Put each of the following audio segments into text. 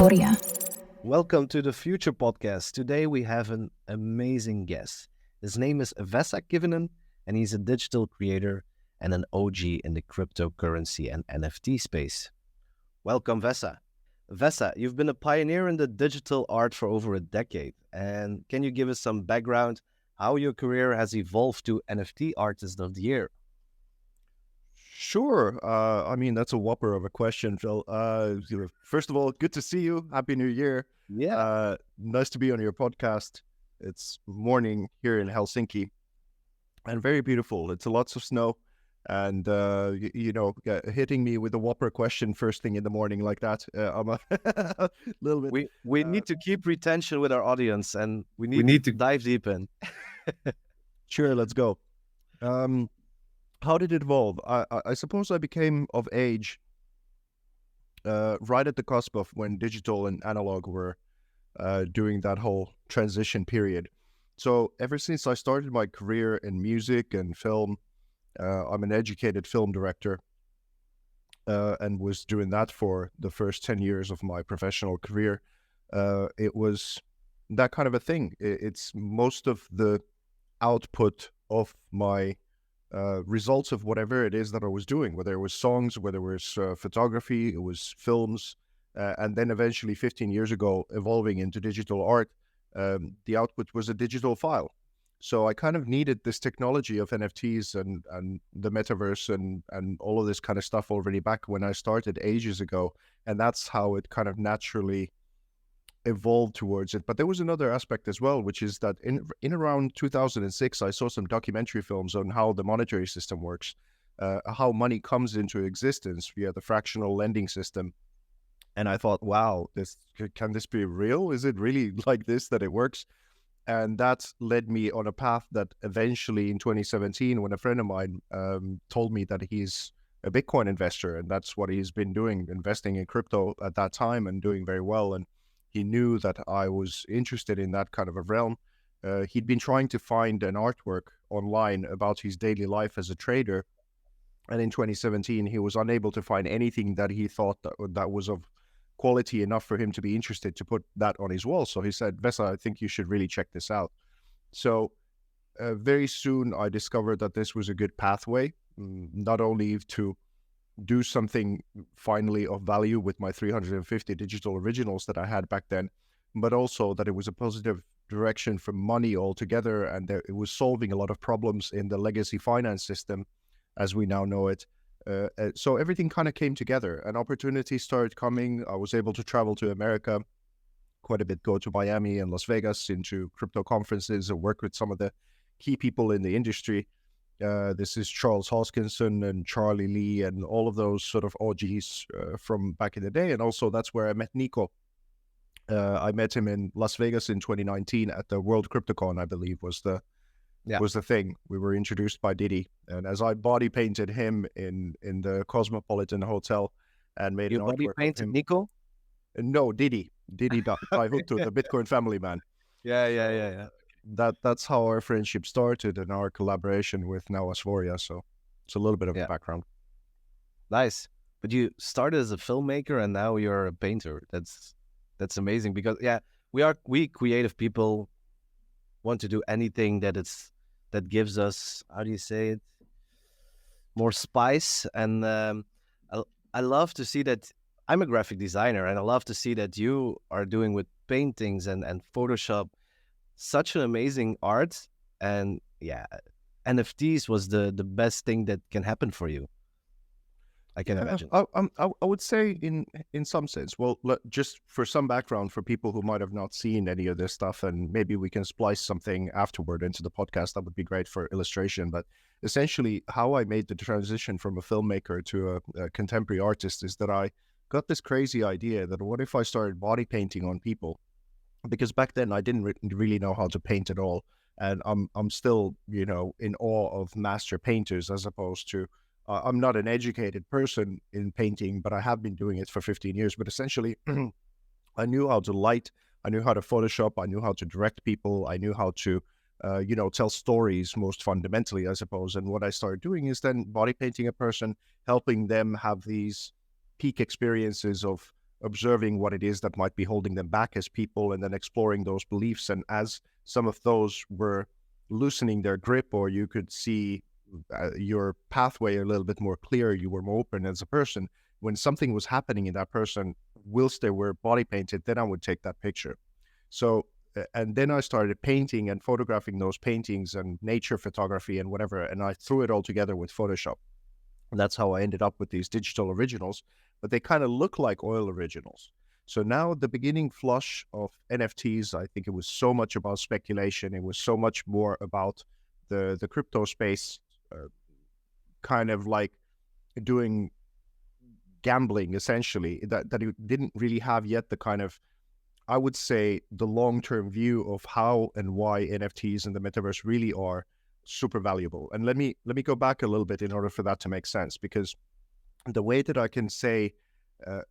Asvoria. Welcome to the Future Podcast. Today we have an amazing guest. His name is Vesa Kivinen, and he's a digital creator and an OG in the cryptocurrency and NFT space. Welcome, Vesa. Vesa, you've been a pioneer in the digital art for over a decade. And can you give us some background how your career has evolved to NFT Artist of the Year? Sure. That's a whopper of a question, Phil. First of all, good to see you. Happy New Year. Yeah. Nice to be on your podcast. It's morning here in Helsinki and very beautiful. It's lots of snow and, hitting me with a whopper question first thing in the morning like that. I'm a little bit... We need to keep retention with our audience and we need to dive deep in. Sure, let's go. How did it evolve? I suppose I became of age right at the cusp of when digital and analog were doing that whole transition period. So ever since I started my career in music and film, I'm an educated film director and was doing that for the first 10 years of my professional career. It was that kind of a thing. It's most of the output of my results of whatever it is that I was doing, whether it was songs, whether it was photography, it was films, and then eventually 15 years ago, evolving into digital art, the output was a digital file. So I kind of needed this technology of NFTs and the Metaverse and all of this kind of stuff already back when I started ages ago. And that's how it kind of naturally evolved towards it. But there was another aspect as well, which is that in around 2006, I saw some documentary films on how the monetary system works, how money comes into existence via the fractional lending system. And I thought, wow, can this be real? Is it really like this that it works? And that led me on a path that eventually in 2017, when a friend of mine told me that he's a Bitcoin investor, and that's what he's been doing, investing in crypto at that time and doing very well. And he knew that I was interested in that kind of a realm. He'd been trying to find an artwork online about his daily life as a trader. And in 2017, he was unable to find anything that he thought that was of quality enough for him to be interested to put that on his wall. So he said, Vesa, I think you should really check this out. So very soon I discovered that this was a good pathway, not only to do something finally of value with my 350 digital originals that I had back then, but also that it was a positive direction for money altogether, and that it was solving a lot of problems in the legacy finance system as we now know it. So everything kind of came together and opportunities started coming. I was able to travel to America quite a bit, go to Miami and Las Vegas into crypto conferences and work with some of the key people in the industry. This is Charles Hoskinson and Charlie Lee and all of those sort of OGs from back in the day. And also that's where I met Nico. I met him in Las Vegas in 2019 at the World CryptoCon, I believe was the thing. We were introduced by Diddy. And as I body painted him in the Cosmopolitan Hotel and made You an body artwork of painted him. Nico? No, Diddy Daihutu, the Bitcoin family man. Yeah. That's how our friendship started and our collaboration with now Asvoria. So it's a little bit of a background. Nice. But you started as a filmmaker and now you're a painter. That's amazing because we creative people want to do anything that gives us, how do you say it, more spice. And I love to see that. I'm a graphic designer and I love to see that you are doing with paintings and Photoshop such an amazing art. And NFTs was the best thing that can happen for you, I can imagine. I would say in some sense. Well, just for some background for people who might have not seen any of this stuff, and maybe we can splice something afterward into the podcast. That would be great for illustration. But essentially, how I made the transition from a filmmaker to a contemporary artist is that I got this crazy idea that what if I started body painting on people? Because back then I didn't really know how to paint at all, and I'm still in awe of master painters as opposed to. I'm not an educated person in painting, but I have been doing it for 15 years. But essentially, I knew how to light, I knew how to Photoshop, I knew how to direct people, I knew how to, tell stories most fundamentally, I suppose. And what I started doing is then body painting a person, helping them have these peak experiences of observing what it is that might be holding them back as people, and then exploring those beliefs. And as some of those were loosening their grip, or you could see your pathway a little bit more clear, you were more open as a person. When something was happening in that person, whilst they were body painted, then I would take that picture. So, and then I started painting and photographing those paintings and nature photography and whatever, and I threw it all together with Photoshop. And that's how I ended up with these digital originals, but they kind of look like oil originals. So now the beginning flush of NFTs, I think it was so much about speculation. It was so much more about the crypto space, kind of like doing gambling, essentially, that it didn't really have yet the kind of, I would say, the long-term view of how and why NFTs and the metaverse really are super valuable. And let me go back a little bit in order for that to make sense, because the way that I can say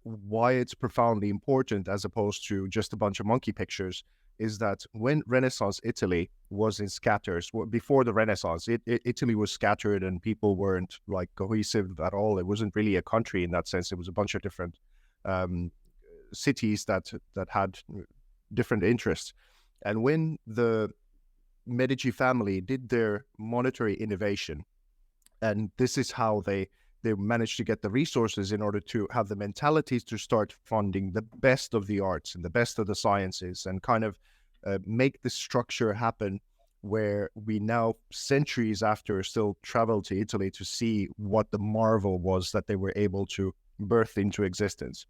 why it's profoundly important as opposed to just a bunch of monkey pictures is that when Renaissance Italy was in scatters, before the Renaissance, Italy was scattered and people weren't like cohesive at all. It wasn't really a country in that sense. It was a bunch of different cities that had different interests. And when the Medici family did their monetary innovation, and this is how they managed to get the resources in order to have the mentalities to start funding the best of the arts and the best of the sciences, and kind of make the structure happen where we now, centuries after, still travel to Italy to see what the marvel was that they were able to birth into existence.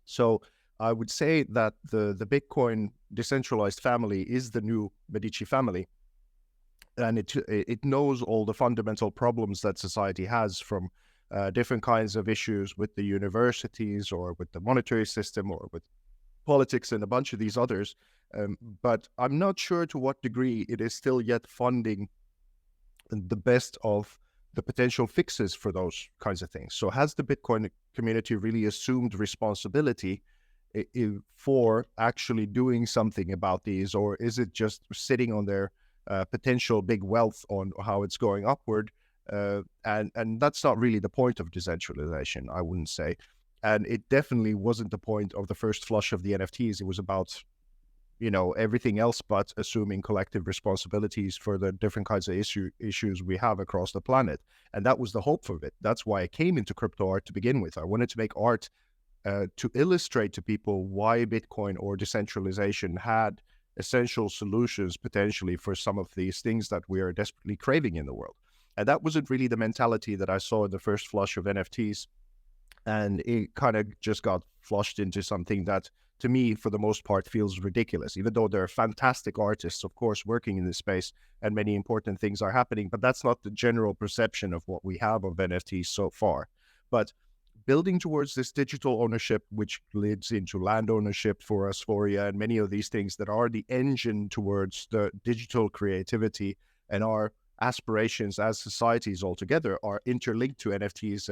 So I would say that the Bitcoin decentralized family is the new Medici family. And it knows all the fundamental problems that society has, from different kinds of issues with the universities or with the monetary system or with politics and a bunch of these others. But I'm not sure to what degree it is still yet funding the best of the potential fixes for those kinds of things. So has the Bitcoin community really assumed responsibility for actually doing something about these, or is it just sitting on their potential big wealth on how it's going upward? And that's not really the point of decentralization, I wouldn't say. And it definitely wasn't the point of the first flush of the NFTs. It was about, everything else but assuming collective responsibilities for the different kinds of issues we have across the planet. And that was the hope of it. That's why I came into crypto art to begin with. I wanted to make art to illustrate to people why Bitcoin or decentralization had essential solutions potentially for some of these things that we are desperately craving in the world. And that wasn't really the mentality that I saw in the first flush of NFTs. And it kind of just got flushed into something that, to me, for the most part, feels ridiculous, even though there are fantastic artists, of course, working in this space and many important things are happening. But that's not the general perception of what we have of NFTs so far. But building towards this digital ownership, which leads into land ownership for Asvoria and many of these things that are the engine towards the digital creativity, and our aspirations as societies altogether are interlinked to NFTs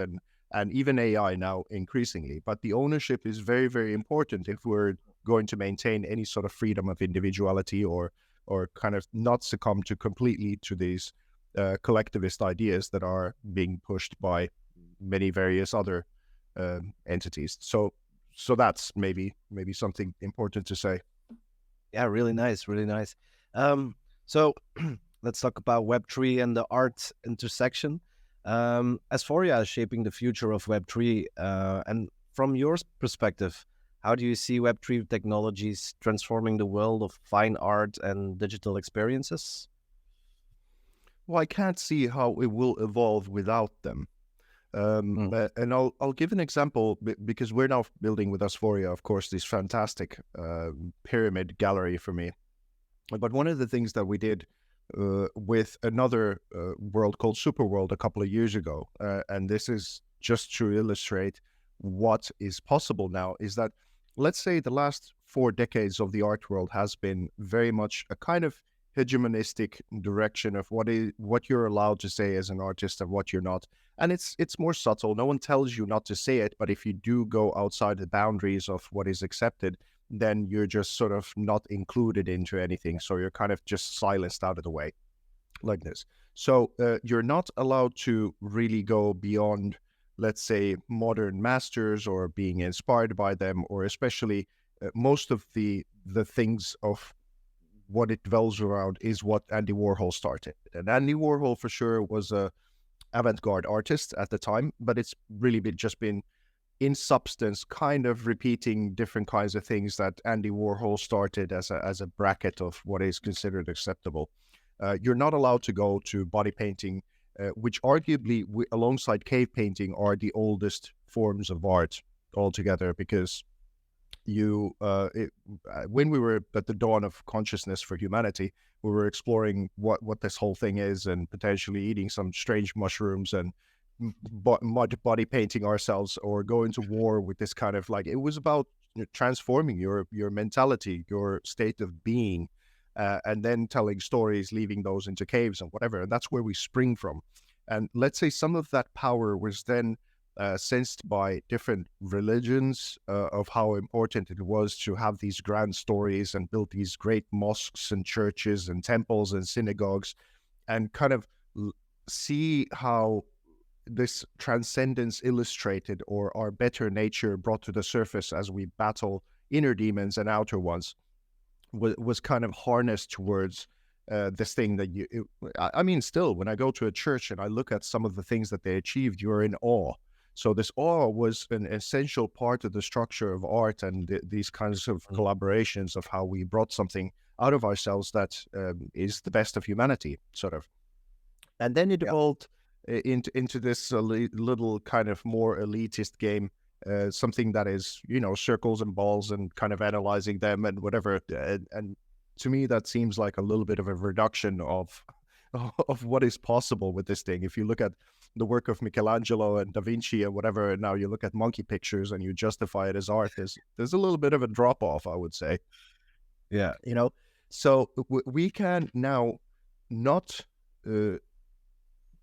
and even AI now increasingly. But the ownership is very, very important if we're going to maintain any sort of freedom of individuality, or kind of not succumb to completely to these collectivist ideas that are being pushed by many various other entities. So that's maybe something important to say. Yeah, really nice, really nice. So let's talk about Web3 and the art intersection. Asvoria is shaping the future of Web3. And from your perspective, how do you see Web3 technologies transforming the world of fine art and digital experiences? Well, I can't see how it will evolve without them. And I'll give an example, because we're now building with Asvoria, of course, this fantastic pyramid gallery for me. But one of the things that we did with another world called Superworld a couple of years ago, and this is just to illustrate what is possible now, is that, let's say, the last 4 decades of the art world has been very much a kind of hegemonistic direction of what you're allowed to say as an artist and what you're not. And it's more subtle. No one tells you not to say it, but if you do go outside the boundaries of what is accepted, then you're just sort of not included into anything. So you're kind of just silenced out of the way, like this. So you're not allowed to really go beyond let's say, modern masters or being inspired by them, or especially most of the things of what it dwells around is what Andy Warhol started. And Andy Warhol for sure was a avant-garde artist at the time, but it's really just been in substance kind of repeating different kinds of things that Andy Warhol started as a bracket of what is considered acceptable. You're not allowed to go to body painting, which arguably alongside cave painting are the oldest forms of art altogether, because when we were at the dawn of consciousness for humanity, we were exploring what this whole thing is, and potentially eating some strange mushrooms and body painting ourselves, or going to war with this kind of, like, it was about transforming your mentality, your state of being, and then telling stories, leaving those into caves and whatever. And that's where we spring from. And let's say some of that power was then sensed by different religions of how important it was to have these grand stories and build these great mosques and churches and temples and synagogues, and kind of see how this transcendence illustrated, or our better nature brought to the surface as we battle inner demons and outer ones, was kind of harnessed towards this thing that I mean, still, when I go to a church and I look at some of the things that they achieved, you're in awe. So this awe was an essential part of the structure of art, and these kinds of collaborations of how we brought something out of ourselves that is the best of humanity, sort of. And then it evolved into this little kind of more elitist game, something that is, circles and balls and kind of analyzing them and whatever. And to me, that seems like a little bit of a reduction of what is possible with this thing. If you look at the work of Michelangelo and Da Vinci and whatever, and now you look at monkey pictures and you justify it as art, there's a little bit of a drop off, I would say. Yeah. So we can now not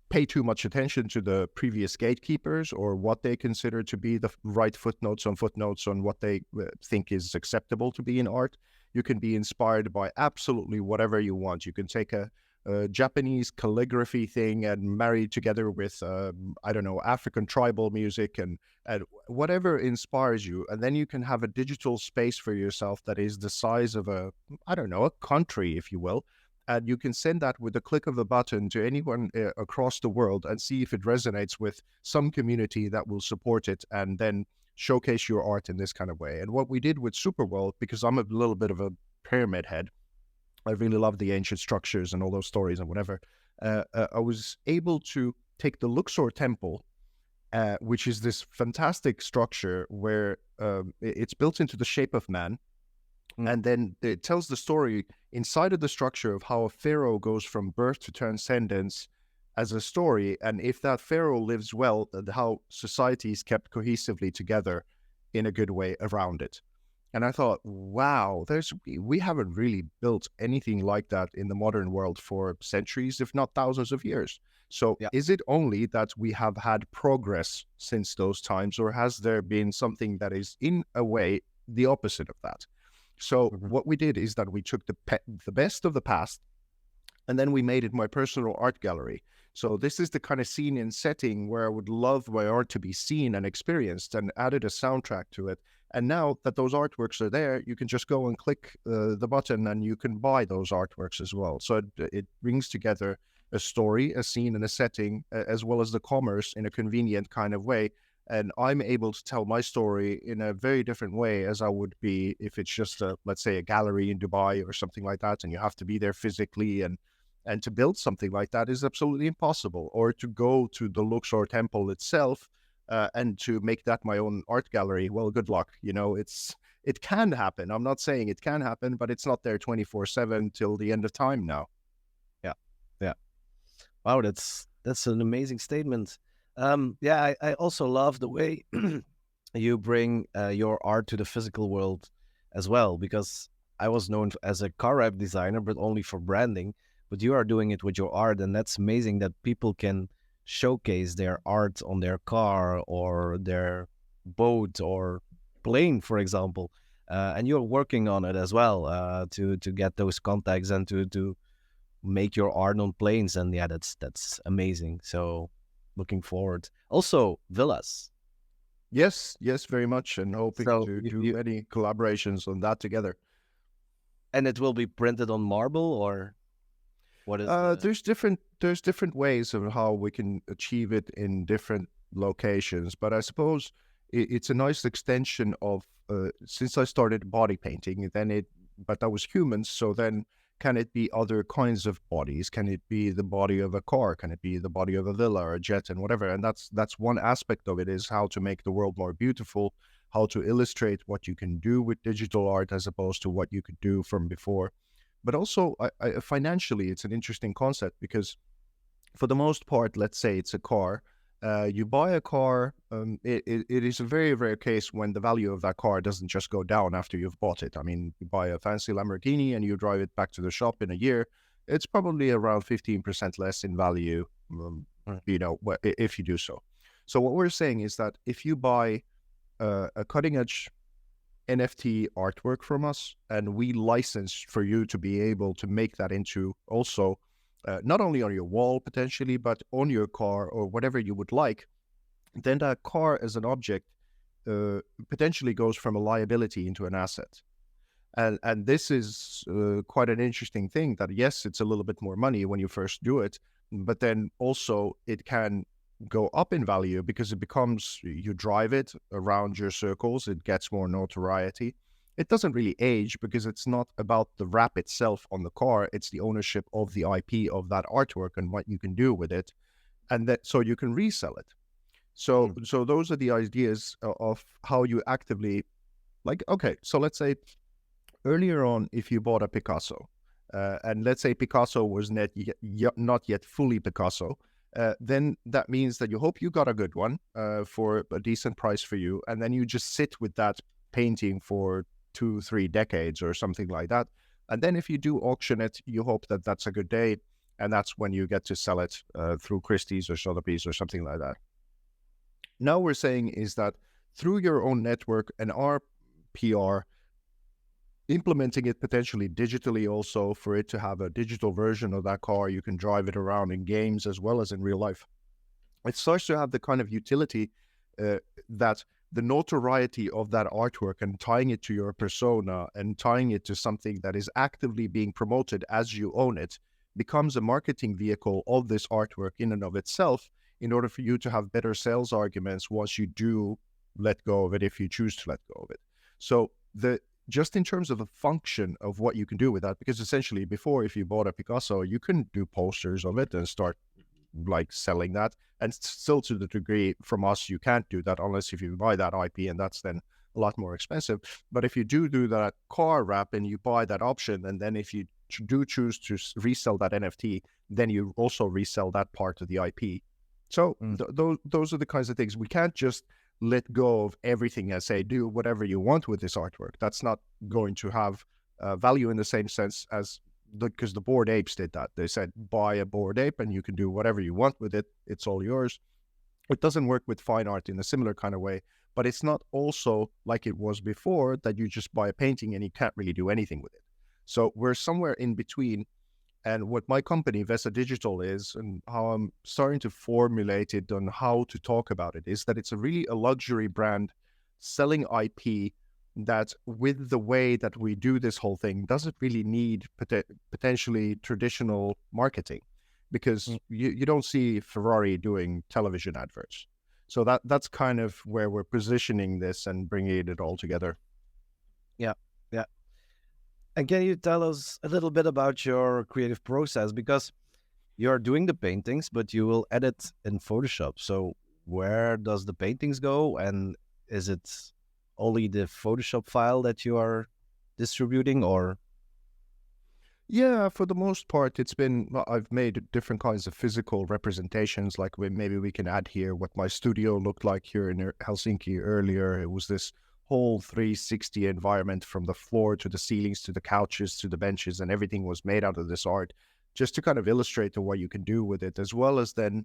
pay too much attention to the previous gatekeepers or what they consider to be the right footnotes on what they think is acceptable to be in art. You can be inspired by absolutely whatever you want. You can take a Japanese calligraphy thing and marry together with, African tribal music and whatever inspires you. And then you can have a digital space for yourself that is the size of a country, if you will. And you can send that with a click of a button to anyone across the world and see if it resonates with some community that will support it, and then showcase your art in this kind of way. And what we did with Superworld, because I'm a little bit of a pyramid head, I really love the ancient structures and all those stories and whatever. I was able to take the Luxor Temple, which is this fantastic structure where it's built into the shape of man. And then it tells the story inside of the structure of how a pharaoh goes from birth to transcendence as a story. And if that pharaoh lives well, how society is kept cohesively together in a good way around it. And I thought, wow, we haven't really built anything like that in the modern world for centuries, if not thousands of years. So Is it only that we have had progress since those times, or has there been something that is in a way the opposite of that? So what we did is that we took the best of the past, and then we made it my personal art gallery. So this is the kind of scene and setting where I would love my art to be seen and experienced, and added a soundtrack to it. And now that those artworks are there, you can just go and click the button and you can buy those artworks as well. So it brings together a story, a scene, and a setting, as well as the commerce in a convenient kind of way. And I'm able to tell my story in a very different way as I would be if it's just let's say a gallery in Dubai or something like that, and you have to be there physically, and to build something like that is absolutely impossible. Or to go to the Luxor Temple itself and to make that my own art gallery, well, good luck. It can happen. I'm not saying it can happen, but it's not there 24/7 till the end of time now. Yeah. Wow, that's an amazing statement. I also love the way you bring your art to the physical world as well, because I was known as a car wrap designer, but only for branding. But you are doing it with your art, and that's amazing that people can showcase their art on their car or their boat or plane, for example. And you're working on it as well to get those contacts and to make your art on planes. And yeah, that's amazing. So looking forward. Also, villas. Yes, yes, very much, and hoping So to do many collaborations on that together. and it will be printed on marble, or what is the? There's different ways of how we can achieve it in different locations, but I suppose it's a nice extension of since I started body painting, but that was humans. So then, can it be other kinds of bodies? Can it be the body of a car? Can it be the body of a villa or a jet and whatever? And that's one aspect of it, is how to make the world more beautiful, how to illustrate what you can do with digital art as opposed to what you could do from before. But also, financially, it's an interesting concept because for the most part, let's say it's a car. You buy a car, it is a very rare case when the value of that car doesn't just go down after you've bought it. I mean, you buy a fancy Lamborghini and you drive it back to the shop in a year, it's probably around 15% less in value, Right. if you do so. So what we're saying is that if you buy a cutting edge NFT artwork from us, and we license for you to be able to make that into also not only on your wall potentially, but on your car or whatever you would like, then that car as an object potentially goes from a liability into an asset. And this is quite an interesting thing, that yes, it's a little bit more money when you first do it, but then also it can go up in value because it becomes, you drive it around your circles, it gets more notoriety. It doesn't really age because it's not about the wrap itself on the car, it's the ownership of the IP of that artwork and what you can do with it, and that so you can resell it. So Mm. so those are the ideas of how you actively, like, okay, so let's say earlier on, if you bought a Picasso, and let's say Picasso was not yet fully Picasso, then that means that you hope you got a good one for a decent price for you, and then you just sit with that painting for 2-3 decades or something like that. And then if you do auction it, you hope that that's a good day, and that's when you get to sell it through Christie's or Sotheby's or something like that. Now we're saying is that through your own network and our PR, implementing it potentially digitally also, for it to have a digital version of that car, you can drive it around in games as well as in real life. It starts to have the kind of utility that the notoriety of that artwork and tying it to your persona and tying it to something that is actively being promoted as you own it becomes a marketing vehicle of this artwork in and of itself, in order for you to have better sales arguments once you do let go of it, if you choose to let go of it. So just in terms of the function of what you can do with that, because essentially before, if you bought a Picasso, you couldn't do posters of it and start like selling that. And still, to the degree from us, you can't do that unless if you buy that IP, and that's then a lot more expensive. But if you do that car wrap and you buy that option, and then if you do choose to resell that NFT, then you also resell that part of the IP. So those are the kinds of things. We can't just let go of everything and say, do whatever you want with this artwork. That's not going to have value in the same sense as because the Bored Apes did that. They said, buy a Bored Ape and you can do whatever you want with it. It's all yours. It doesn't work with fine art in a similar kind of way, but it's not also like it was before, that you just buy a painting and you can't really do anything with it. So we're somewhere in between. And what my company, Vesa Digital, is, and how I'm starting to formulate it on how to talk about it, is that it's a luxury brand selling IP that, with the way that we do this whole thing, doesn't really need potentially traditional marketing, because you don't see Ferrari doing television adverts. So that's kind of where we're positioning this and bringing it all together. Yeah, yeah. And can you tell us a little bit about your creative process? Because you're doing the paintings, but you will edit in Photoshop. So where does the paintings go? And is it only the Photoshop file that you are distributing, or? Yeah, for the most part, I've made different kinds of physical representations. Like maybe we can add here what my studio looked like here in Helsinki earlier. It was this whole 360 environment, from the floor to the ceilings to the couches to the benches, and everything was made out of this art, just to kind of illustrate what you can do with it. As well as then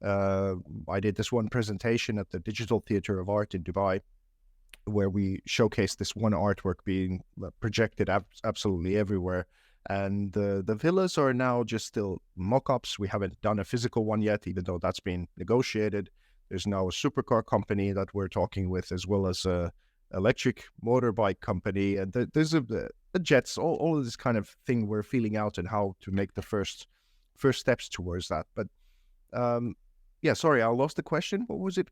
I did this one presentation at the Digital Theatre of Art in Dubai, where we showcased this one artwork being projected absolutely everywhere. And the villas are now just still mock-ups. We haven't done a physical one yet, even though that's been negotiated. There's now a supercar company that we're talking with, as well as a electric motorbike company. And there's a jets, all of this kind of thing we're feeling out and how to make the first steps towards that. But yeah, sorry, I lost the question. What was it?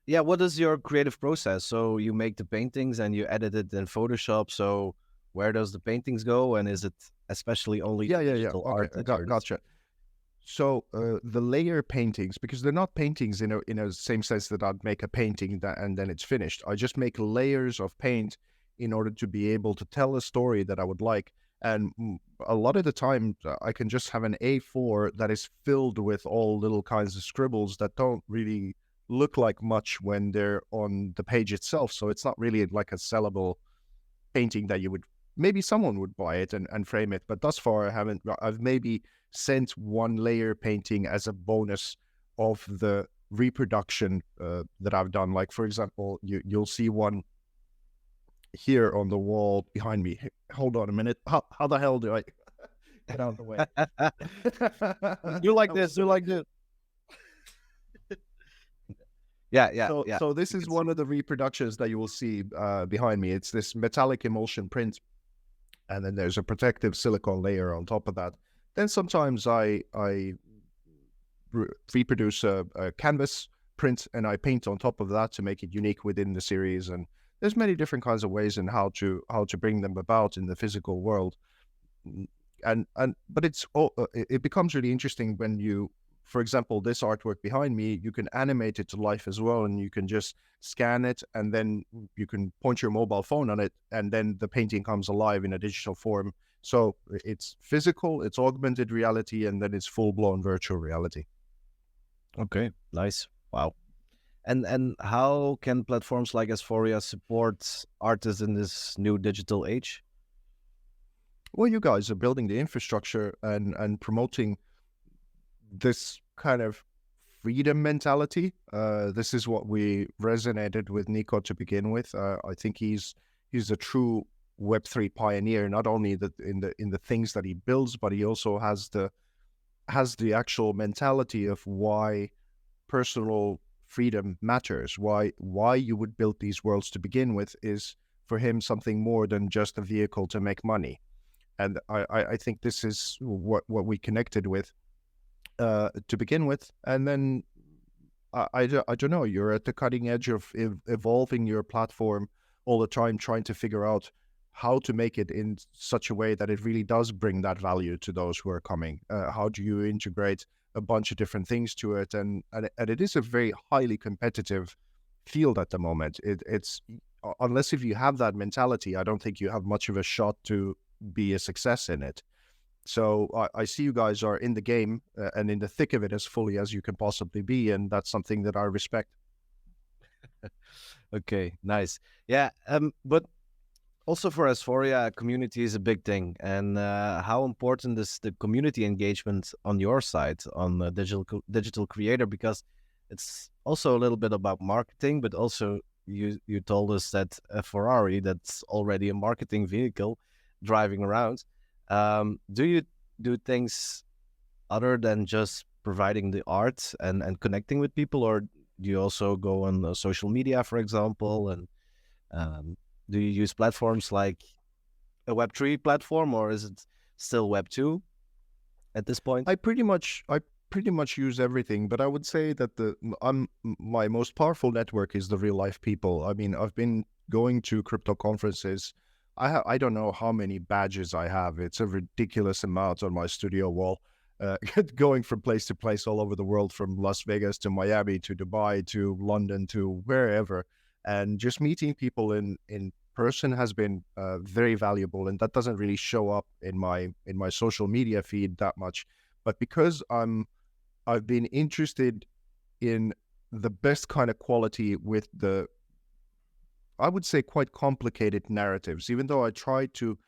Yeah, what is your creative process? So you make the paintings and you edit it in Photoshop. So where does the paintings go? And is it especially only Yeah. digital Okay, art that you're gotcha. So the layer paintings, because they're not paintings in a same sense that I'd make a painting and then it's finished. I just make layers of paint in order to be able to tell a story that I would like. And a lot of the time, I can just have an A4 that is filled with all little kinds of scribbles that don't really look like much when they're on the page itself. So it's not really like a sellable painting that you would, maybe someone would buy it and frame it. But thus far, I've maybe sent one layer painting as a bonus of the reproduction that I've done. Like, for example, you'll see one here on the wall behind me. Hold on a minute. How the hell do I get out of the way? You like this, you like this. Yeah. So this is one of the reproductions that you will see behind me. It's this metallic emulsion print, and then there's a protective silicone layer on top of that. Then sometimes I reproduce a canvas print and I paint on top of that to make it unique within the series. And there's many different kinds of ways in how to bring them about in the physical world. But it becomes really interesting when you, for example, this artwork behind me, you can animate it to life as well, and you can just scan it, and then you can point your mobile phone on it, and then the painting comes alive in a digital form. So it's physical, it's augmented reality, and then it's full-blown virtual reality. Okay, nice. Wow. And how can platforms like Asvoria support artists in this new digital age? Well, you guys are building the infrastructure and promoting this kind of freedom mentality. This is what we resonated with Nico to begin with. I think he's a true Web3 pioneer, not only in the things that he builds, but he also has the actual mentality of why personal freedom matters. Why you would build these worlds to begin with is for him something more than just a vehicle to make money. And I think this is what we connected with to begin with. And then I don't know, you're at the cutting edge of evolving your platform all the time, trying to figure out how to make it in such a way that it really does bring that value to those who are coming. How do you integrate a bunch of different things to it? And it is a very highly competitive field at the moment. It's unless if you have that mentality, I don't think you have much of a shot to be a success in it. So I see you guys are in the game and in the thick of it as fully as you can possibly be, and that's something that I respect. Okay, nice. Yeah, but also for Asvoria, community is a big thing. And how important is the community engagement on your side on the digital creator? Because it's also a little bit about marketing, but also you told us that a Ferrari, that's already a marketing vehicle driving around. Do you do things other than just providing the art and connecting with people, or do you also go on social media, for example, and do you use platforms like a Web3 platform, or is it still Web2 at this point? I pretty much use everything, but I would say that my most powerful network is the real life people. I mean, I've been going to crypto conferences. I don't know how many badges I have. It's a ridiculous amount on my studio wall. Going from place to place all over the world, from Las Vegas to Miami to Dubai to London to wherever, and just meeting people in person has been very valuable, and that doesn't really show up in my social media feed that much. But because I've been interested in the best kind of quality with the, I would say, quite complicated narratives, even though I try to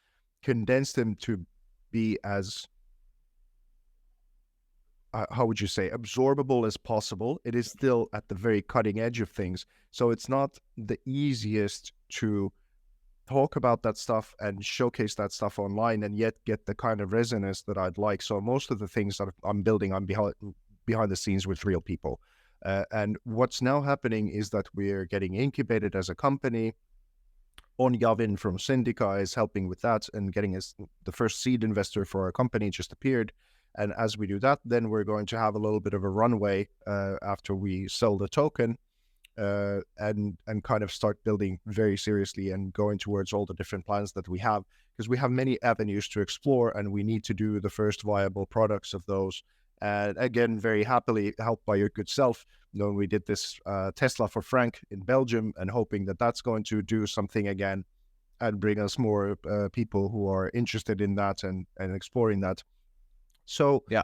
condense them to be as how would you say, absorbable as possible. It is still at the very cutting edge of things. So it's not the easiest to talk about that stuff and showcase that stuff online and yet get the kind of resonance that I'd like. So most of the things that I'm building, I'm behind the scenes with real people. And what's now happening is that we're getting incubated as a company. On Yavin from Syndica is helping with that and getting us the first seed investor for our company just appeared. And as we do that, then we're going to have a little bit of a runway after we sell the token and kind of start building very seriously and going towards all the different plans that we have, because we have many avenues to explore and we need to do the first viable products of those. And again, very happily helped by your good self, we did this Tesla for Frank in Belgium and hoping that that's going to do something again and bring us more people who are interested in that and exploring that. So Yeah.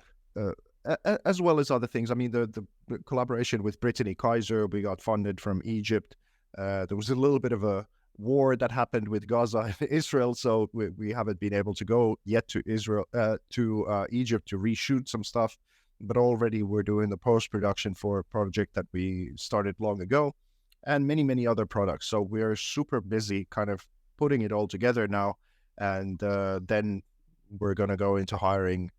as well as other things. I mean, the collaboration with Brittany Kaiser, we got funded from Egypt. There was a little bit of a war that happened with Gaza and Israel, so we haven't been able to go yet to Egypt to reshoot some stuff. But already we're doing the post-production for a project that we started long ago and many, many other products. So we're super busy kind of putting it all together now. And then we're going to go into hiring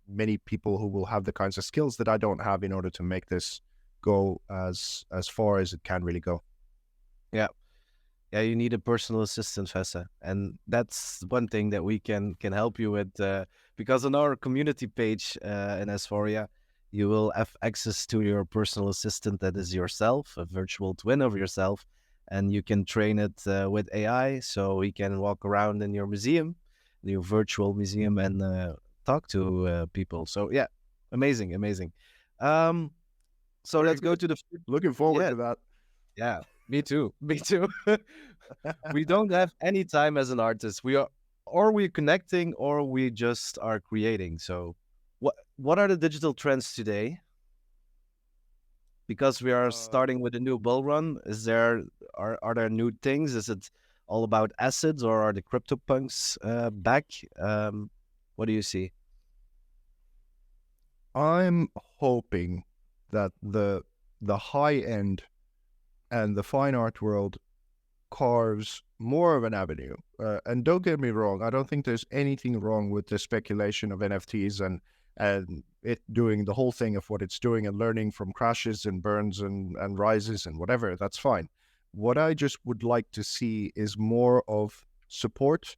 many people who will have the kinds of skills that I don't have in order to make this go as far as it can really go. Yeah. Yeah, you need a personal assistant, Vesa. And that's one thing that we can help you with, because on our community page in Asvoria, you will have access to your personal assistant that is yourself, a virtual twin of yourself, and you can train it with AI so he can walk around in your museum, your virtual museum, and talk to people. So yeah, amazing. So let's go to the... Looking forward to that. Yeah, me too. We don't have any time as an artist. We're connecting or we just are creating. So what are the digital trends today? Because we are starting with a new bull run. Are there new things? Is it all about assets or are the crypto punks back? What do you see? I'm hoping that the high end and the fine art world carves more of an avenue. And don't get me wrong, I don't think there's anything wrong with the speculation of NFTs and it doing the whole thing of what it's doing and learning from crashes and burns and rises and whatever. That's fine. What I just would like to see is more of support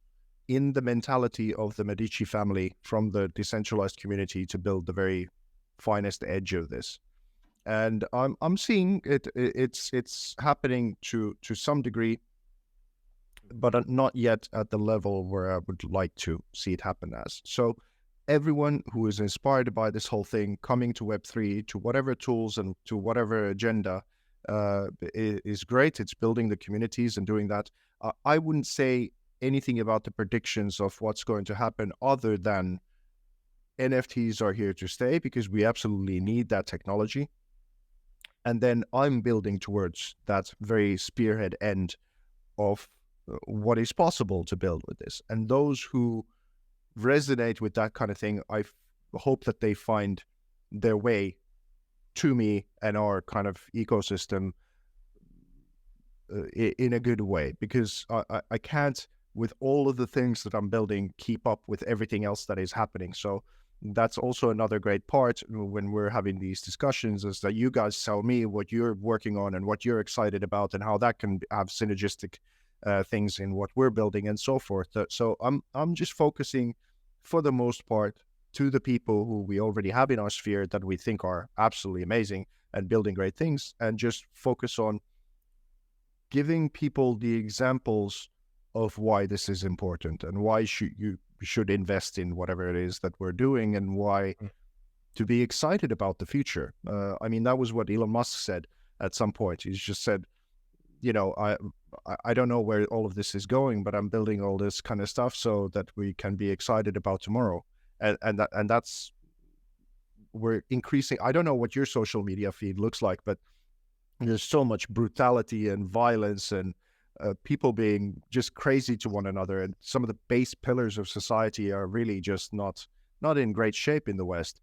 in the mentality of the Medici family from the decentralized community to build the very finest edge of this. And I'm seeing it's happening to some degree, but not yet at the level where I would like to see it happen as. So everyone who is inspired by this whole thing, coming to Web3, to whatever tools and to whatever agenda, is great. It's building the communities and doing that. I wouldn't say anything about the predictions of what's going to happen other than NFTs are here to stay because we absolutely need that technology. And then I'm building towards that very spearhead end of what is possible to build with this. And those who resonate with that kind of thing, I hope that they find their way to me and our kind of ecosystem in a good way, because I can't, with all of the things that I'm building, keep up with everything else that is happening. So that's also another great part when we're having these discussions, is that you guys tell me what you're working on and what you're excited about and how that can have synergistic things in what we're building and so forth. So I'm just focusing for the most part to the people who we already have in our sphere that we think are absolutely amazing and building great things, and just focus on giving people the examples of why this is important and why you should invest in whatever it is that we're doing, and why to be excited about the future. I mean, that was what Elon Musk said at some point. He's just said, I don't know where all of this is going, but I'm building all this kind of stuff so that we can be excited about tomorrow. And that's, we're increasing. I don't know what your social media feed looks like, but there's so much brutality and violence and people being just crazy to one another, and some of the base pillars of society are really just not in great shape in the West.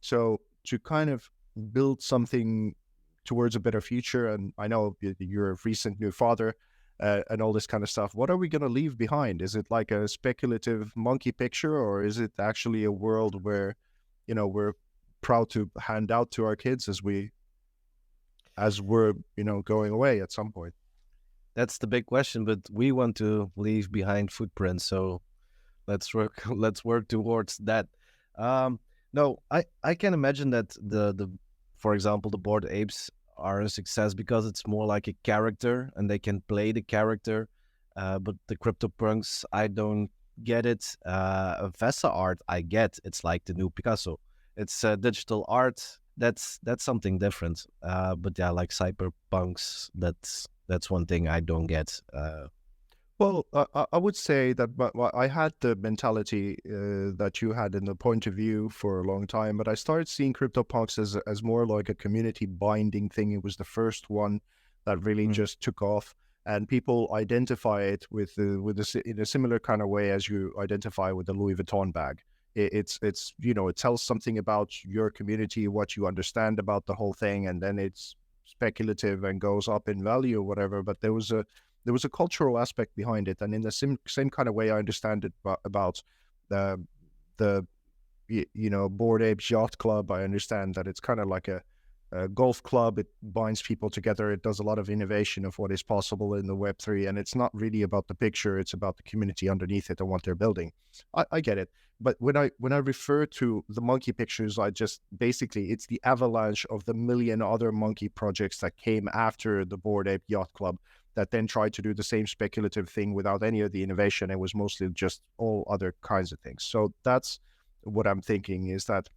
So to kind of build something towards a better future, and I know you're a recent new father, and all this kind of stuff. What are we going to leave behind? Is it like a speculative monkey picture, or is it actually a world where, we're proud to hand out to our kids as we're, going away at some point? That's the big question, but we want to leave behind footprints, so let's work let's work towards that. No, I can imagine that the for example the bored apes are a success because it's more like a character and they can play the character. But the CryptoPunks, I don't get it. Vesa art, I get. It's like the new Picasso. It's digital art. That's something different. But yeah, like cyberpunks, that's one thing I don't get. Well, I would say that I had the mentality that you had in the point of view for a long time, but I started seeing CryptoPunks as more like a community binding thing. It was the first one that really just took off, and people identify it in a similar kind of way as you identify with the Louis Vuitton bag. It's it tells something about your community, what you understand about the whole thing, and then it's speculative and goes up in value or whatever. But there was a cultural aspect behind it, and in the same kind of way, I understand it about the Bored Apes Yacht Club. I understand that it's kind of like a golf club. It binds people together. It does a lot of innovation of what is possible in the Web3, and it's not really about the picture. It's about the community underneath it and what they're building. I get it, but when I refer to the monkey pictures, I just basically it's the avalanche of the million other monkey projects that came after the Bored Ape Yacht Club that then tried to do the same speculative thing without any of the innovation. It was mostly just all other kinds of things. So that's what I'm thinking is that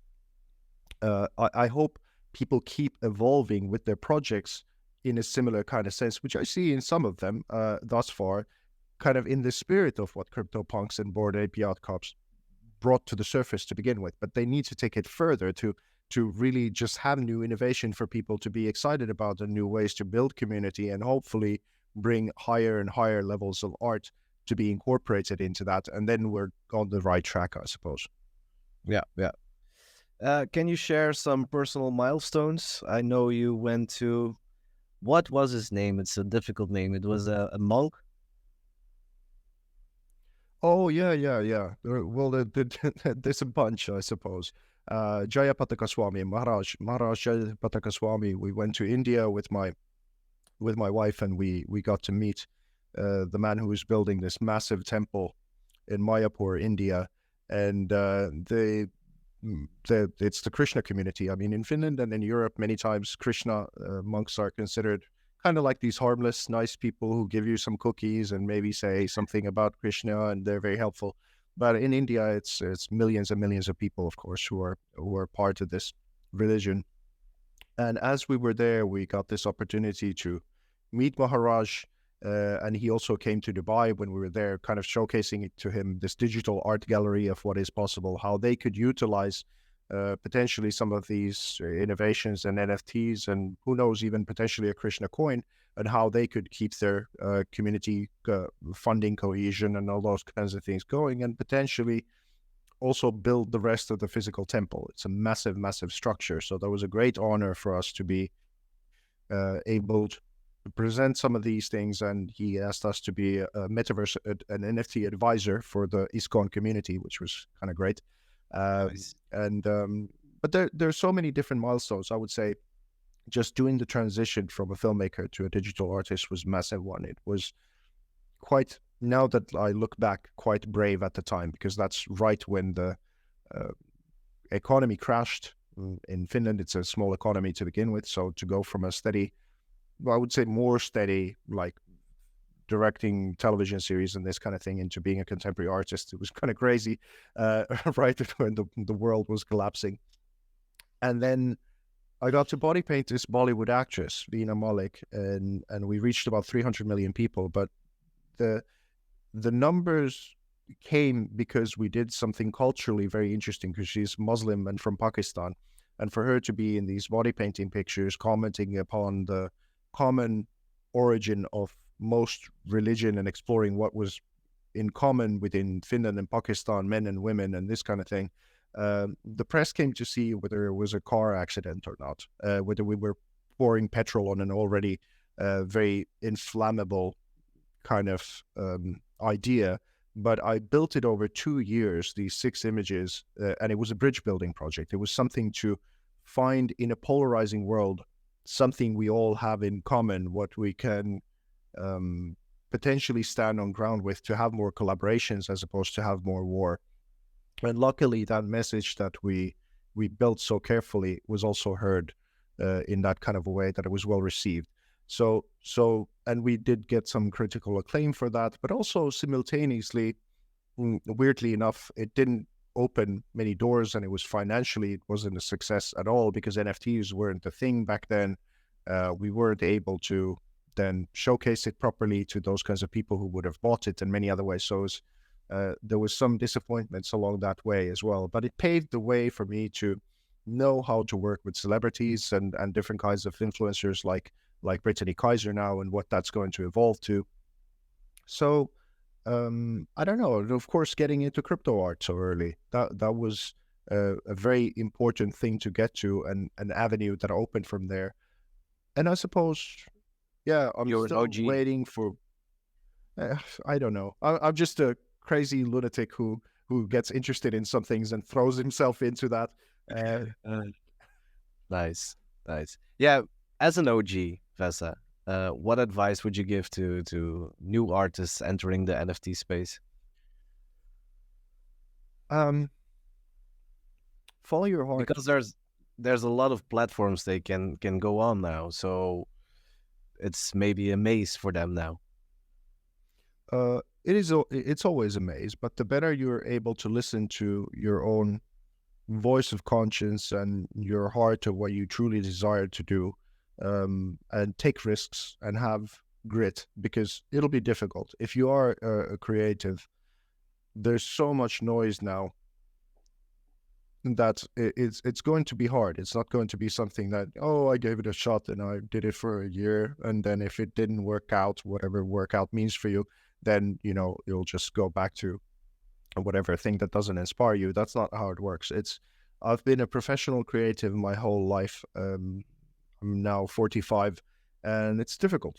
I hope people keep evolving with their projects in a similar kind of sense, which I see in some of them thus far, kind of in the spirit of what CryptoPunks and Bored Ape Yacht Clubs brought to the surface to begin with. But they need to take it further to really just have new innovation for people to be excited about and new ways to build community, and hopefully bring higher and higher levels of art to be incorporated into that. And then we're on the right track, I suppose. Yeah. Can you share some personal milestones? I know you went to, what was his name? It's a difficult name. It was a monk. Oh, yeah. Well, there's a bunch, I suppose. Jayapatak Swami, Maharaj Jayapatak Swami. We went to India with my wife, and we got to meet the man who was building this massive temple in Mayapur, India, and it's the Krishna community. I mean, in Finland and in Europe, many times Krishna monks are considered kind of like these harmless, nice people who give you some cookies and maybe say something about Krishna, and they're very helpful. But in India, it's millions and millions of people, of course, who are part of this religion. And as we were there, we got this opportunity to meet Maharaj, and he also came to Dubai when we were there, kind of showcasing it to him, this digital art gallery of what is possible, how they could utilize potentially some of these innovations and NFTs, and who knows, even potentially a Krishna coin, and how they could keep their community funding cohesion and all those kinds of things going, and potentially also build the rest of the physical temple. It's a massive, massive structure. So that was a great honor for us to be able to present some of these things. And he asked us to be a Metaverse, an NFT advisor for the ISKCON community, which was kind of great. Nice. But there are so many different milestones. I would say just doing the transition from a filmmaker to a digital artist was a massive one. It was quite, now that I look back, quite brave at the time, because that's right when the economy crashed. In Finland, it's a small economy to begin with. So to go from a steady, well, I would say more steady, like directing television series and this kind of thing, into being a contemporary artist, it was kind of crazy, right when the world was collapsing. And then I got to body paint this Bollywood actress, Veena Malik, and we reached about 300 million people. But the numbers came because we did something culturally very interesting, because she's Muslim and from Pakistan. And for her to be in these body painting pictures, commenting upon the common origin of most religion and exploring what was in common within Finland and Pakistan, men and women, and this kind of thing, the press came to see whether it was a car accident or not, whether we were pouring petrol on an already very inflammable kind of idea, but I built it over 2 years, these 6 images, and it was a bridge building project. It was something to find in a polarizing world, something we all have in common, what we can potentially stand on ground with, to have more collaborations as opposed to have more war. And luckily, that message that we built so carefully was also heard in that kind of a way that it was well received. So, and we did get some critical acclaim for that, but also simultaneously, weirdly enough, it didn't open many doors, and it was financially, it wasn't a success at all because NFTs weren't a thing back then. We weren't able to then showcase it properly to those kinds of people who would have bought it in many other ways. So there was some disappointments along that way as well, but it paved the way for me to know how to work with celebrities and different kinds of influencers like Brittany Kaiser now, and what that's going to evolve to. So I don't know. Of course, getting into crypto art so early, that was a very important thing to get to, and an avenue that opened from there. And I suppose, yeah, I'm You're an still OG. waiting for. I don't know. I'm just a crazy lunatic who gets interested in some things and throws himself into that. Uh, nice. Yeah, as an OG, Vesa, what advice would you give to new artists entering the NFT space? Um, follow your heart. Because there's a lot of platforms they can go on now, so it's maybe a maze for them now. It's always a maze, but the better you're able to listen to your own voice of conscience and your heart of what you truly desire to do, and take risks and have grit, because it'll be difficult. If you are a creative, there's so much noise now that it's going to be hard. It's not going to be something that, oh, I gave it a shot and I did it for a year, and then if it didn't work out, whatever workout means for you, then you'll just go back to whatever thing that doesn't inspire you. That's not how it works. I've been a professional creative my whole life. I'm now 45, and it's difficult.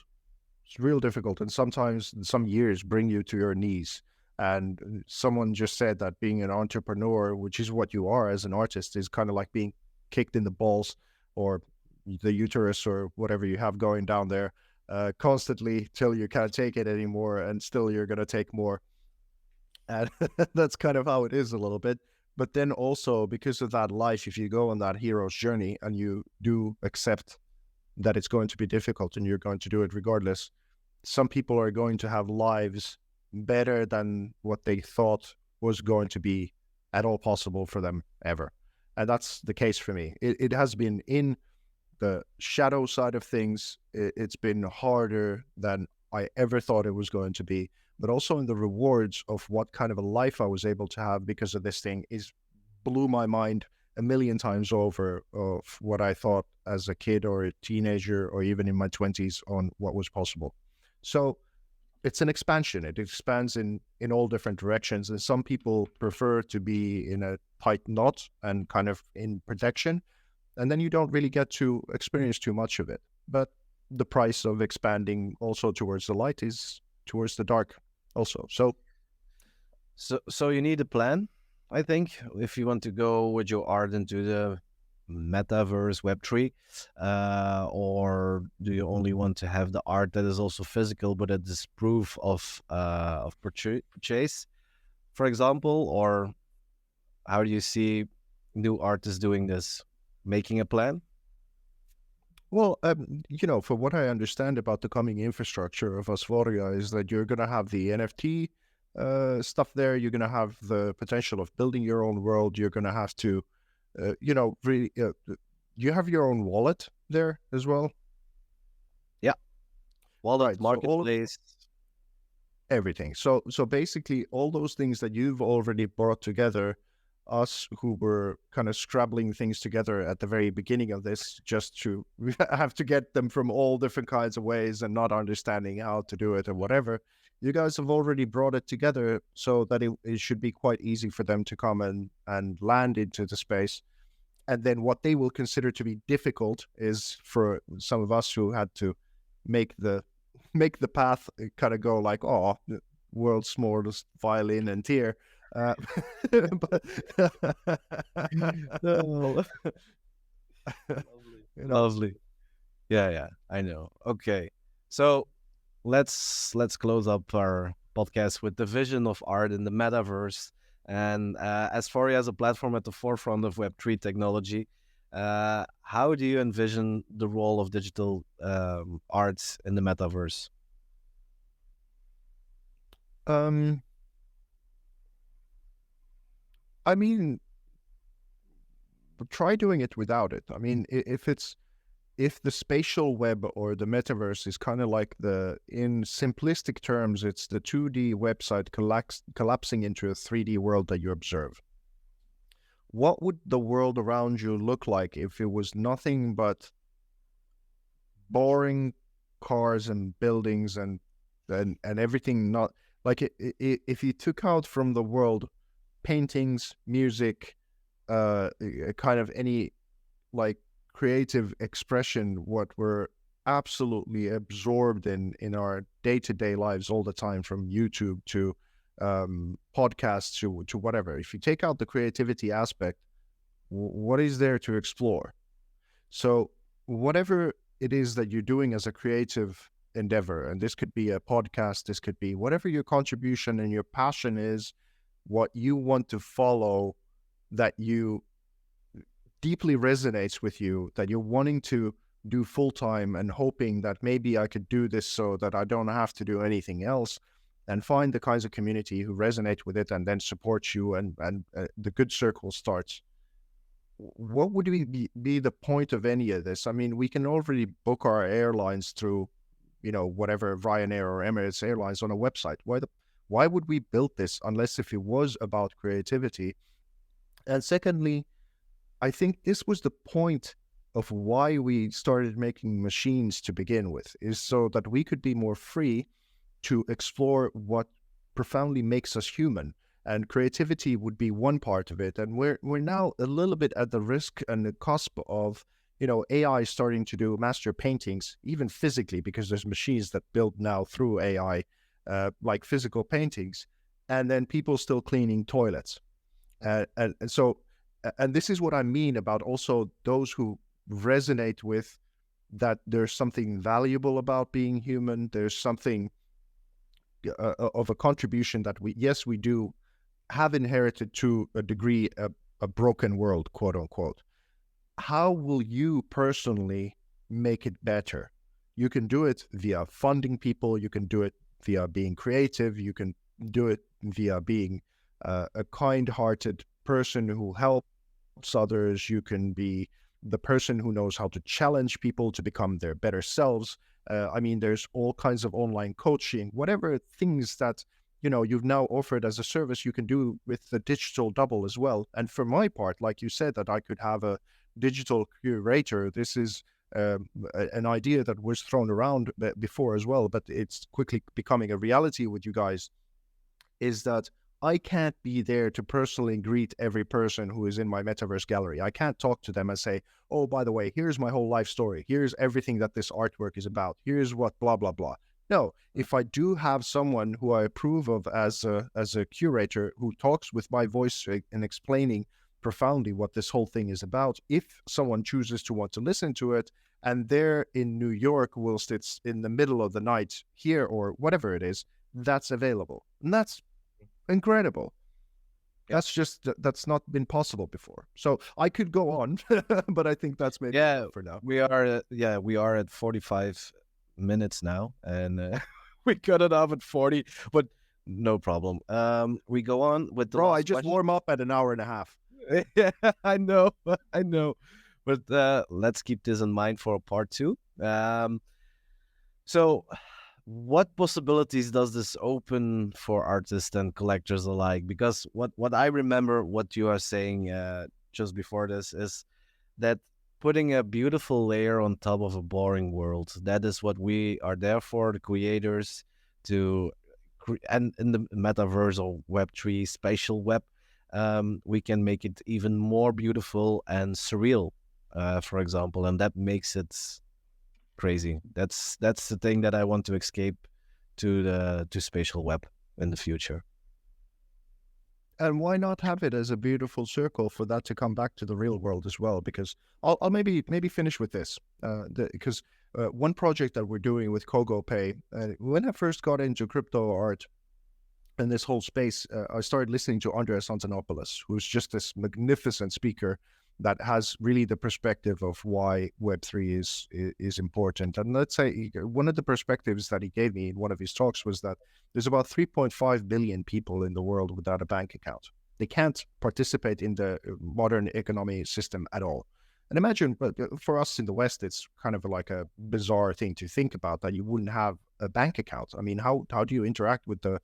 It's real difficult, and sometimes some years bring you to your knees. And someone just said that being an entrepreneur, which is what you are as an artist, is kind of like being kicked in the balls or the uterus or whatever you have going down there, constantly till you can't take it anymore, and still you're going to take more. And that's kind of how it is a little bit. But then also, because of that life, if you go on that hero's journey and you do accept that it's going to be difficult and you're going to do it regardless, some people are going to have lives better than what they thought was going to be at all possible for them ever. And that's the case for me. It has been in the shadow side of things. It's been harder than I ever thought it was going to be, but also in the rewards of what kind of a life I was able to have because of this thing blew my mind a million times over of what I thought as a kid or a teenager or even in my 20s on what was possible. So it's an expansion. It expands in all different directions. And some people prefer to be in a tight knot and kind of in protection. And then you don't really get to experience too much of it. But the price of expanding also towards the light is towards the dark also. So you need a plan, I think, if you want to go with your art into the Metaverse, Web3, or do you only want to have the art that is also physical, but it is proof of purchase, for example? Or how do you see new artists doing this, making a plan? Well, from what I understand about the coming infrastructure of Asvoria is that you're going to have the NFT stuff there. You're going to have the potential of building your own world. You're going to have to really, you have your own wallet there as well. Yeah, wallet, Right, marketplace. Everything. So basically, all those things that you've already brought together, us who were kind of scrabbling things together at the very beginning of this, just to have to get them from all different kinds of ways and not understanding how to do it or whatever. You guys have already brought it together so that it should be quite easy for them to come and land into the space. And then what they will consider to be difficult is for some of us who had to make the make the path kind of go like, oh, the world's smallest violin and tear. But No. Lovely. you know, Lovely. Yeah, I know. Okay. So let's close up our podcast with the vision of art in the metaverse and Asvoria as a platform at the forefront of Web3 technology. How do you envision the role of digital arts in the metaverse? um, I mean, try doing it without it. I mean, if the spatial web or the metaverse is kind of like in simplistic terms, it's the 2D website collapsing into a 3D world that you observe. What would the world around you look like if it was nothing but boring cars and buildings and everything? Not like if you took out from the world paintings, music, kind of any like creative expression, what we're absolutely absorbed in our day-to-day lives all the time, from YouTube to podcasts to whatever. If you take out the creativity aspect, what is there to explore? So whatever it is that you're doing as a creative endeavor, and this could be a podcast, this could be whatever your contribution and your passion is, what you want to follow, that you deeply resonates with you, that you're wanting to do full time and hoping that maybe I could do this so that I don't have to do anything else, and find the kinds of community who resonate with it and then support you, and the good circle starts. What would be the point of any of this? I mean, we can already book our airlines through, whatever Ryanair or Emirates Airlines on a website. Why would we build this unless if it was about creativity? And secondly, I think this was the point of why we started making machines to begin with, is so that we could be more free to explore what profoundly makes us human. And creativity would be one part of it. And we're now a little bit at the risk and the cusp of, AI starting to do master paintings, even physically, because there's machines that build now through AI, like physical paintings, and then people still cleaning toilets. And so, and this is what I mean about also those who resonate with that there's something valuable about being human. There's something of a contribution that we do have inherited to a degree, a broken world, quote unquote. How will you personally make it better? You can do it via funding people. You can do it via being creative. You can do it via being a kind-hearted person who helps others. You can be the person who knows how to challenge people to become their better selves. I mean, there's all kinds of online coaching, whatever things that, you've now offered as a service, you can do with the digital double as well. And for my part, like you said, that I could have a digital curator. This is an idea that was thrown around before as well, but it's quickly becoming a reality with you guys, is that I can't be there to personally greet every person who is in my metaverse gallery. I can't talk to them and say, oh, by the way, here's my whole life story. Here's everything that this artwork is about. Here's what blah, blah, blah. No, if I do have someone who I approve of as a curator who talks with my voice and explaining profoundly what this whole thing is about, if someone chooses to want to listen to it, and they're in New York whilst it's in the middle of the night here or whatever it is, that's available. And that's incredible. That's not been possible before. So I could go on, but I think that's maybe for now. We are at 45 minutes now, and we cut it off at 40, but no problem. We go on with the I just warm up at an hour and a half. Yeah, I know, but let's keep this in mind for part 2. So what possibilities does this open for artists and collectors alike? Because what I remember, what you are saying just before this, is that putting a beautiful layer on top of a boring world, that is what we are there for, the creators, and in the metaverse or Web3 spatial web, we can make it even more beautiful and surreal, for example, and that makes it crazy. That's the thing that I want to escape to spatial web in the future. And why not have it as a beautiful circle for that to come back to the real world as well? Because I'll maybe finish with this. Because one project that we're doing with Kogo Pay, when I first got into crypto art and this whole space, I started listening to Andreas Antonopoulos, who's just this magnificent speaker that has really the perspective of why Web3 is important. And let's say one of the perspectives that he gave me in one of his talks was that there's about 3.5 billion people in the world without a bank account. They can't participate in the modern economy system at all. And imagine, but for us in the West, it's kind of like a bizarre thing to think about that you wouldn't have a bank account. I mean, how do you interact with the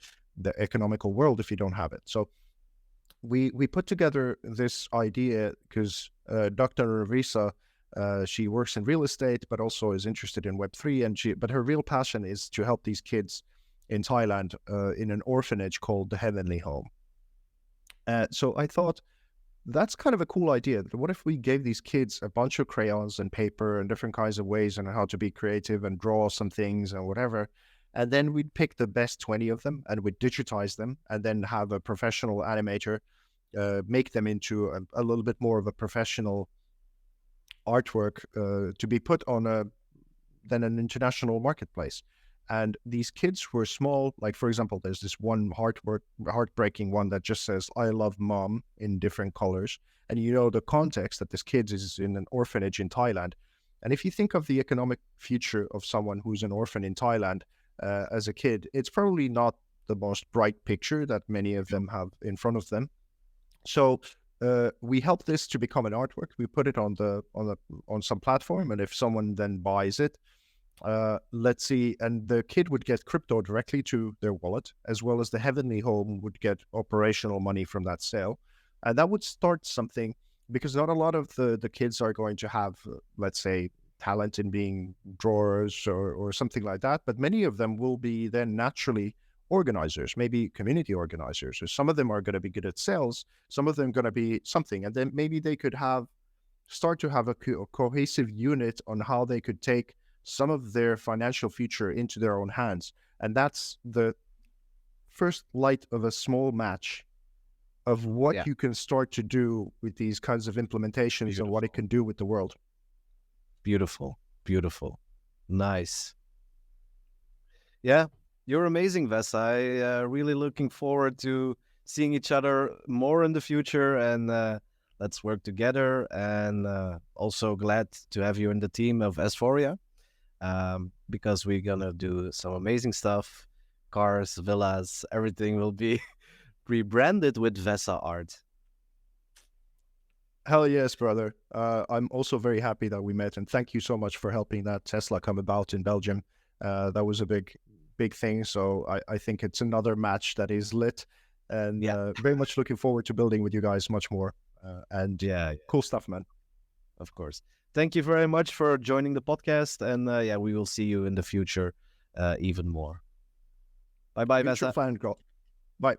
economical world if you don't have it? So we put together this idea because Dr. Vesa, she works in real estate, but also is interested in Web3, but her real passion is to help these kids in Thailand in an orphanage called the Heavenly Home. So I thought that's kind of a cool idea. What if we gave these kids a bunch of crayons and paper and different kinds of ways on how to be creative and draw some things and whatever, and then we'd pick the best 20 of them and we'd digitize them and then have a professional animator make them into a little bit more of a professional artwork to be put on an international marketplace. And these kids were small. Like, for example, there's this one heartbreaking one that just says, "I love mom" in different colors. And you know the context that this kid is in an orphanage in Thailand. And if you think of the economic future of someone who's an orphan in Thailand as a kid, it's probably not the most bright picture that many of them have in front of them. So we help this to become an artwork. We put it on some platform, and if someone then buys it, let's see, and the kid would get crypto directly to their wallet, as well as the Heavenly Home would get operational money from that sale. And that would start something, because not a lot of the kids are going to have, let's say, talent in being drawers or something like that, but many of them will be then naturally organizers, maybe community organizers, or some of them are going to be good at sales, some of them going to be something, and then maybe they could start to have a cohesive unit on how they could take some of their financial future into their own hands. And that's the first light of a small match of what you can start to do with these kinds of implementations and what it can do with the world. Beautiful. Nice. Yeah, you're amazing, Vesa. I really looking forward to seeing each other more in the future, and let's work together. And also glad to have you in the team of Asvoria, because we're gonna do some amazing stuff. Cars, villas, everything will be rebranded with Vesa art. Hell yes, brother. I'm also very happy that we met, and thank you so much for helping that Tesla come about in Belgium. That was a big thing. So I think it's another match that is lit, and very much looking forward to building with you guys much more. And cool stuff, man. Of course. Thank you very much for joining the podcast, and we will see you in the future even more. Bye-bye, Vesa. Fan girl. Bye.